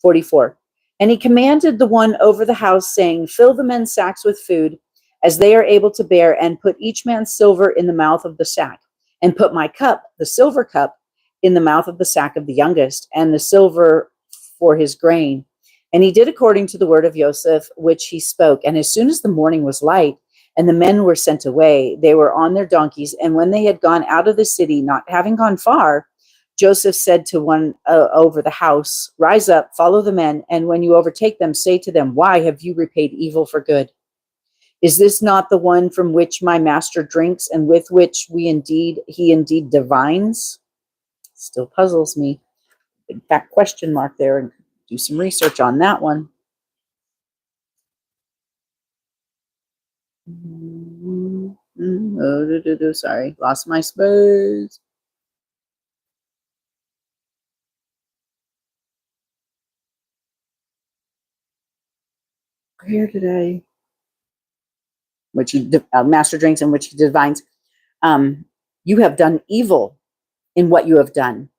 44. And he commanded the one over the house, saying, fill the men's sacks with food, as they are able to bear, and put each man's silver in the mouth of the sack, and put my cup, the silver cup, in the mouth of the sack of the youngest, and the silver for his grain. And he did according to the word of Joseph, which he spoke. And as soon as the morning was light, and the men were sent away, they were on their donkeys. And when they had gone out of the city, not having gone far, Joseph said to one over the house, rise up, follow the men. And when you overtake them, say to them, why have you repaid evil for good? Is this not the one from which my master drinks and with which he indeed divines? Still puzzles me. Big fat question mark there, and do some research on that one. Sorry, lost my space. Where did I? Which he master drinks and which he divines. You have done evil in what you have done.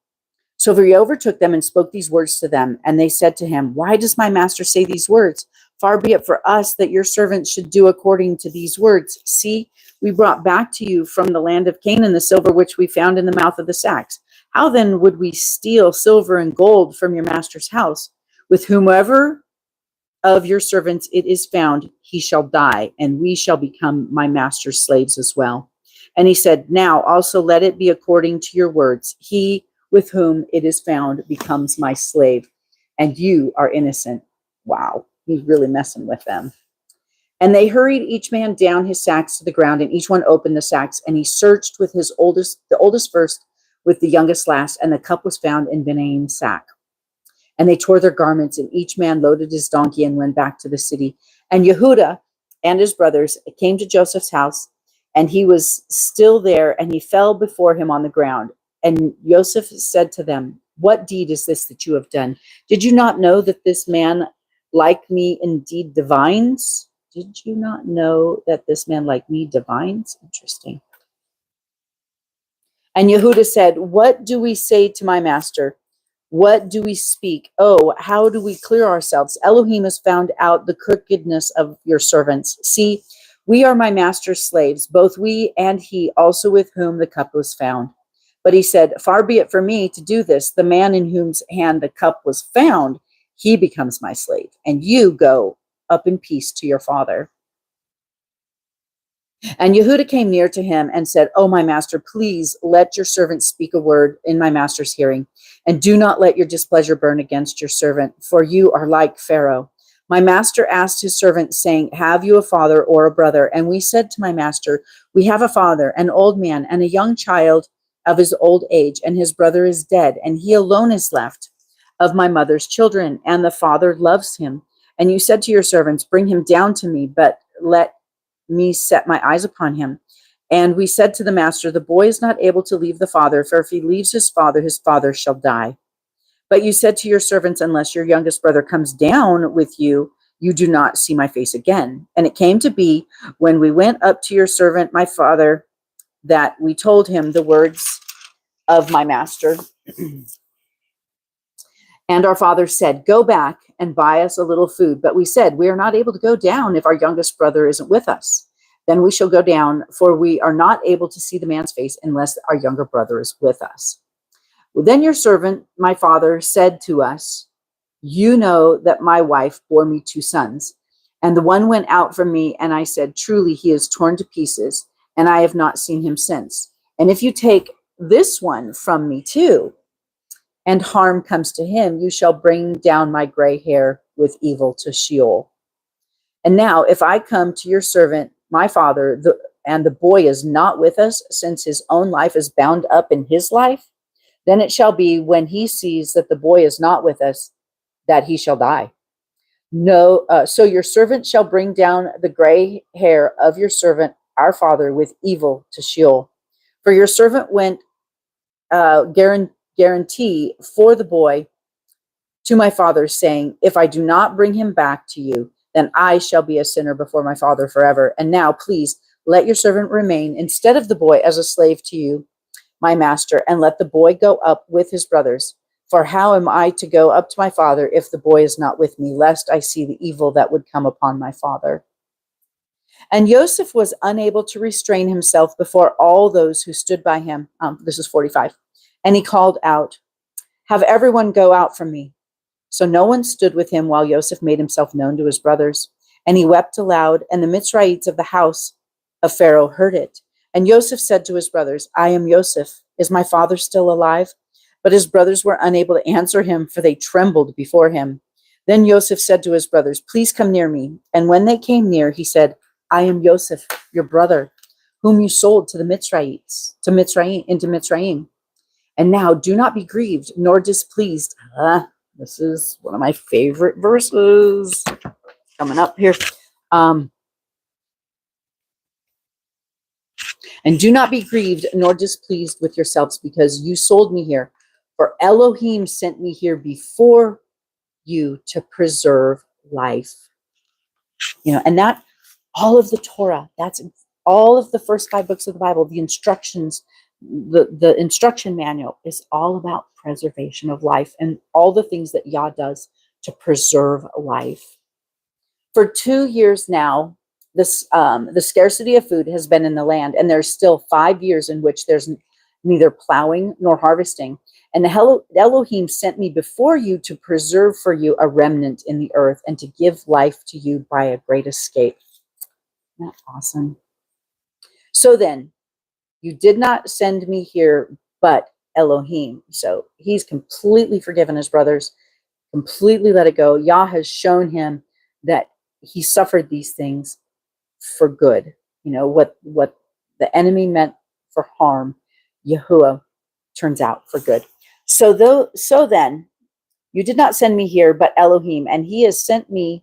So he overtook them and spoke these words to them. And they said to him, why does my master say these words? Far be it for us that your servants should do according to these words. See, we brought back to you from the land of Canaan the silver which we found in the mouth of the sacks. How then would we steal silver and gold from your master's house? With whomever of your servants it is found, he shall die, and we shall become my master's slaves as well. And he said, now also let it be according to your words. He with whom it is found becomes my slave, and you are innocent. Wow, he's really messing with them. And they hurried each man down his sacks to the ground, and each one opened the sacks, and he searched with the oldest first, with the youngest last, and the cup was found in Benaim's sack. And they tore their garments, and each man loaded his donkey and went back to the city. And Yehuda and his brothers came to Joseph's house, and he was still there, and he fell before him on the ground. And Joseph said to them, what deed is this that you have done? Did you not know that this man like me indeed divines? Did you not know that this man like me divines? Interesting. And Yehuda said, what do we say to my master? What do we speak? Oh, how do we clear ourselves? Elohim has found out the crookedness of your servants. See, we are my master's slaves, both we and he, also with whom the cup was found. But he said, far be it from me to do this. The man in whose hand the cup was found, he becomes my slave. And you go up in peace to your father. And Yehuda came near to him and said, oh, my master, please let your servant speak a word in my master's hearing, and do not let your displeasure burn against your servant, for you are like Pharaoh. My master asked his servant, saying, have you a father or a brother? And we said to my master, we have a father, an old man, and a young child of his old age, and his brother is dead, and he alone is left of my mother's children, and the father loves him. And you said to your servants, bring him down to me, but let me set my eyes upon him. And we said to the master, the boy is not able to leave the father, for if he leaves his father shall die. But you said to your servants, unless your youngest brother comes down with you, you do not see my face again. And it came to be, when we went up to your servant, my father, that we told him the words of my master. And our father said, go back and buy us a little food. But we said, we are not able to go down if our youngest brother isn't with us. Then we shall go down, for we are not able to see the man's face unless our younger brother is with us. Well, then your servant, my father, said to us, you know that my wife bore me 2 sons, and the one went out from me, and I said, truly he is torn to pieces, and I have not seen him since. And if you take this one from me too, and harm comes to him, you shall bring down my gray hair with evil to Sheol. And now, if I come to your servant, my father, and the boy is not with us, since his own life is bound up in his life, then it shall be, when he sees that the boy is not with us, that he shall die. No, so your servant shall bring down the gray hair of your servant, our father, with evil to Sheol. For your servant went guarantee for the boy to my father, saying, if I do not bring him back to you, then I shall be a sinner before my father forever. And now, please, let your servant remain instead of the boy as a slave to you, my master, and let the boy go up with his brothers. For how am I to go up to my father if the boy is not with me, lest I see the evil that would come upon my father? And Joseph was unable to restrain himself before all those who stood by him. This is 45. And he called out, have everyone go out from me. So no one stood with him while Joseph made himself known to his brothers. And he wept aloud, and the Mitzrayites of the house of Pharaoh heard it. And Joseph said to his brothers, I am Joseph. Is my father still alive? But his brothers were unable to answer him, for they trembled before him. Then Joseph said to his brothers, please come near me. And when they came near, he said, I am Joseph, your brother, whom you sold to the Mitzrayites, into Mitzrayim. And now do not be grieved nor displeased. This is one of my favorite verses coming up here. And do not be grieved nor displeased with yourselves, because you sold me here. For Elohim sent me here before you to preserve life. And that, all of the Torah, that's all of the first 5 books of the Bible, the instructions, the instruction manual is all about preservation of life and all the things that Yah does to preserve life. For 2 years now, the scarcity of food has been in the land, and there's still 5 years in which there's neither plowing nor harvesting. And the Elohim sent me before you to preserve for you a remnant in the earth and to give life to you by a great escape. Isn't that awesome? So then, you did not send me here, but Elohim. So he's completely forgiven his brothers, completely let it go. Yah has shown him that he suffered these things for good. What the enemy meant for harm, Yahuwah turns out for good. So then, you did not send me here, but Elohim, and he has set me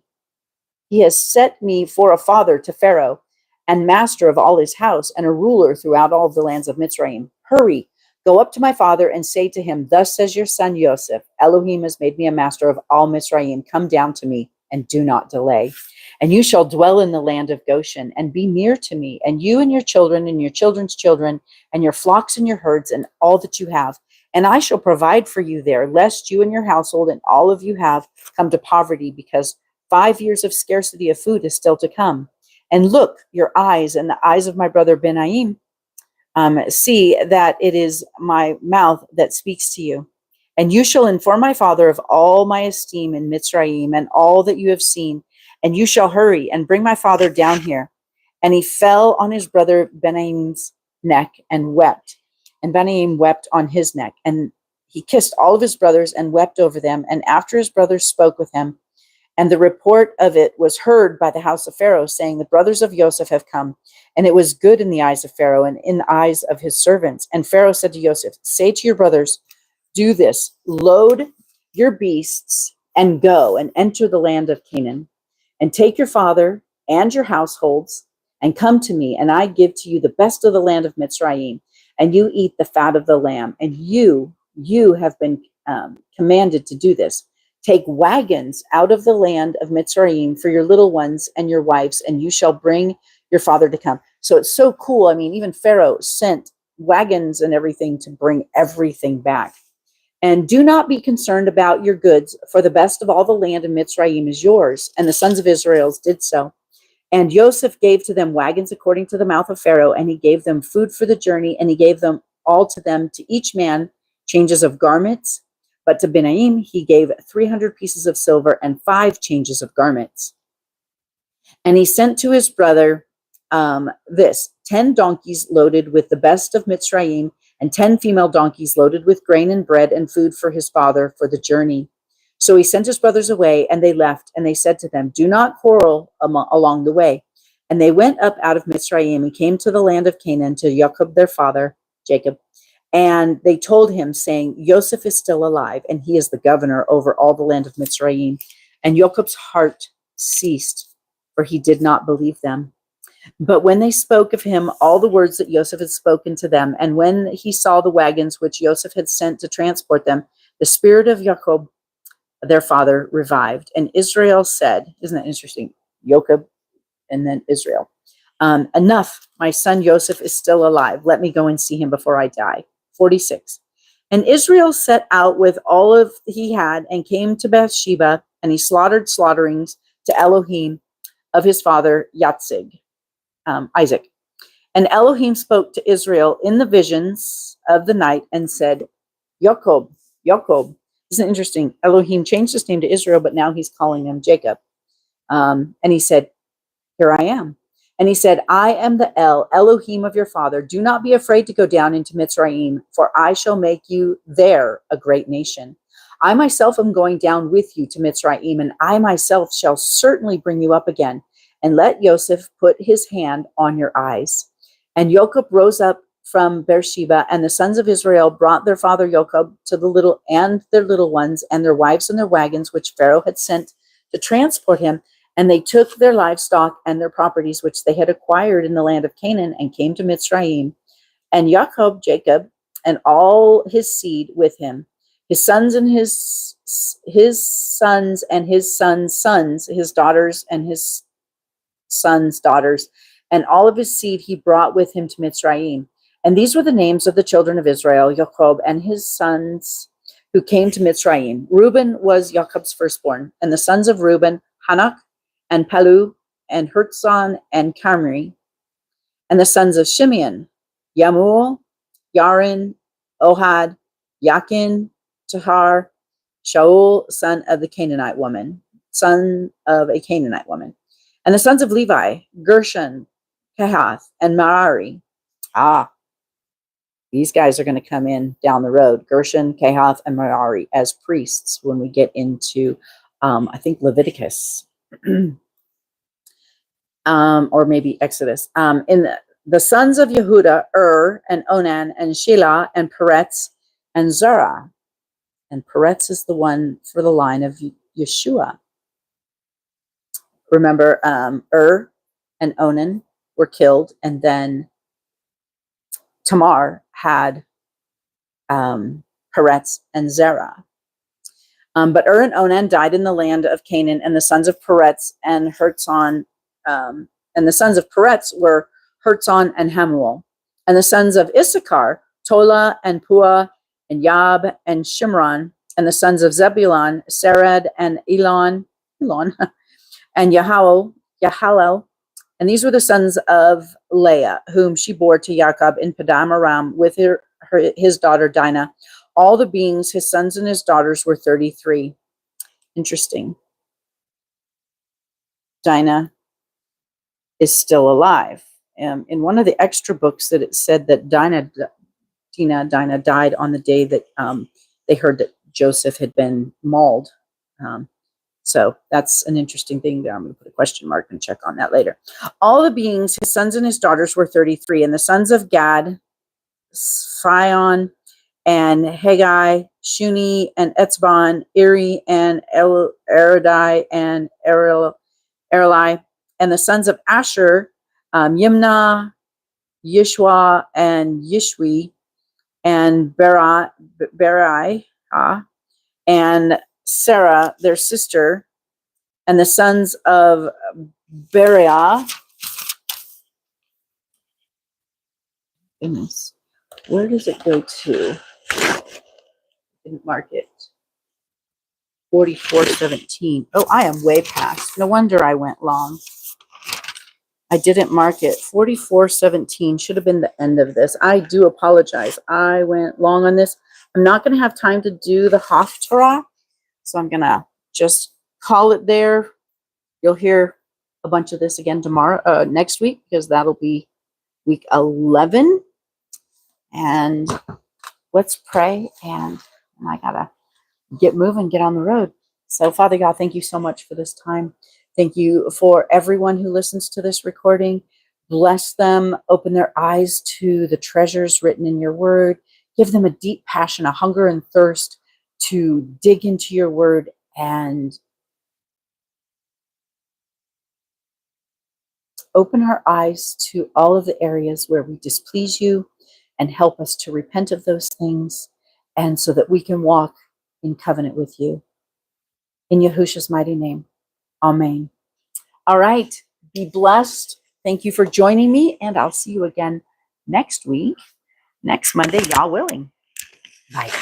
for a father to Pharaoh, and master of all his house, and a ruler throughout all the lands of Mitzrayim. Hurry, go up to my father and say to him, thus says your son Joseph, Elohim has made me a master of all Mitzrayim. Come down to me and do not delay. And you shall dwell in the land of Goshen and be near to me, and you and your children and your children's children and your flocks and your herds and all that you have. And I shall provide for you there, lest you and your household and all of you have come to poverty, because 5 years of scarcity of food is still to come. And look, your eyes and the eyes of my brother Benaim see that it is my mouth that speaks to you. And you shall inform my father of all my esteem in Mitzrayim and all that you have seen. And you shall hurry and bring my father down here. And he fell on his brother Benaim's neck and wept. And Benaim wept on his neck. And he kissed all of his brothers and wept over them. And after his brothers spoke with him, and the report of it was heard by the house of Pharaoh, saying, the brothers of Joseph have come. And it was good in the eyes of Pharaoh and in the eyes of his servants. And Pharaoh said to Joseph, say to your brothers, do this, load your beasts and go and enter the land of Canaan, and take your father and your households and come to me, and I give to you the best of the land of Mitzrayim, and you eat the fat of the lamb. And you have been commanded to do this. Take wagons out of the land of Mitzrayim for your little ones and your wives, and you shall bring your father to come. So it's so cool. I mean, even Pharaoh sent wagons and everything to bring everything back. And do not be concerned about your goods, for the best of all the land of Mitzrayim is yours. And the sons of Israel did so. And Joseph gave to them wagons according to the mouth of Pharaoh, and he gave them food for the journey, and he gave them all to them, to each man changes of garments. But to Benaim he gave 300 pieces of silver and 5 changes of garments. And he sent to his brother 10 donkeys loaded with the best of Mitzrayim, and 10 female donkeys loaded with grain and bread and food for his father for the journey. So he sent his brothers away, and they left, and they said to them, do not quarrel along the way. And they went up out of Mitzrayim and came to the land of Canaan, to Jacob their father, Jacob. And they told him, saying, Joseph is still alive, and he is the governor over all the land of Mitzrayim. And Jacob's heart ceased, for he did not believe them. But when they spoke of him all the words that Joseph had spoken to them, and when he saw the wagons which Joseph had sent to transport them, the spirit of Jacob, their father, revived. And Israel said, isn't that interesting? Jacob and then Israel. Enough, my son Joseph is still alive. Let me go and see him before I die. 46. And Israel set out with all of he had and came to Bathsheba, and he slaughtered slaughterings to Elohim of his father Isaac. And Elohim spoke to Israel in the visions of the night and said, Jacob. Isn't it interesting? Elohim changed his name to Israel, but now he's calling him Jacob. And he said, here I am. And he said, I am the Elohim of your father. Do not be afraid to go down into Mitzrayim, for I shall make you there a great nation. I myself am going down with you to Mitzrayim, and I myself shall certainly bring you up again. And let Joseph put his hand on your eyes. And Jacob rose up from Beersheba, and the sons of Israel brought their father Jacob to their little ones and their wives and their wagons, which Pharaoh had sent to transport him. And they took their livestock and their properties, which they had acquired in the land of Canaan, and came to Mitzrayim. And Jacob, and all his seed with him, his sons and his sons and his sons' sons, his daughters and his sons' daughters, and all of his seed he brought with him to Mitzrayim. And these were the names of the children of Israel, Jacob and his sons who came to Mitzrayim. Reuben was Jacob's firstborn, and the sons of Reuben, Hanak, and Palu, and Herzon, and Carmi. And the sons of Shimeon, Yamuel, Yarin, Ohad, Yakin, Tahar, Shaul, son of a Canaanite woman. And the sons of Levi, Gershon, Kehath, and Merari. These guys are going to come in down the road. Gershon, Kehath, and Merari as priests when we get into, I think, Leviticus. Or maybe Exodus. In the sons of Yehuda, and Onan, and Shelah, and Peretz, and Zerah. And Peretz is the one for the line of Yeshua. Remember, and Onan were killed, and then Tamar had Peretz and Zerah. But Ur and Onan died in the land of Canaan, and the sons of Peretz and Herzon, and the sons of Peretz were Herzon and Hamuel. And the sons of Issachar, Tola and Pua and Yab and Shimron. And the sons of Zebulun, Sered and Elon, and Yahalel. And these were the sons of Leah, whom she bore to Jacob in Padam Aram with his daughter Dinah. All the beings, his sons and his daughters, were 33. Interesting. Dinah is still alive. In one of the extra books that it said that Dinah died on the day that they heard that Joseph had been mauled. So that's an interesting thing there. I'm going to put a question mark and check on that later. All the beings, his sons and his daughters, were 33. And the sons of Gad, Phion and Haggai, Shuni and Etzbon, Eri and Eridai and Erli. And the sons of Asher, Yimnah, Yishwa and Yishwi, and Berai, and Sarah, their sister, and the sons of Beriah. Goodness, where does it go to? Didn't mark it. 44:17. Oh, I am way past. No wonder I went long. I didn't mark it. 44:17 should have been the end of this. I do apologize. I went long on this. I'm not going to have time to do the Haftarah, so I'm going to just call it there. You'll hear a bunch of this again tomorrow, next week, because that'll be week 11. And let's pray, and I got to get moving, get on the road. So, Father God, thank you so much for this time. Thank you for everyone who listens to this recording. Bless them, open their eyes to the treasures written in your word. Give them a deep passion, a hunger and thirst to dig into your word and open our eyes to all of the areas where we displease you and help us to repent of those things, and so that we can walk in covenant with you. In Yahushua's mighty name, amen. All right, be blessed. Thank you for joining me, and I'll see you again next week, next Monday, Yah willing. Bye.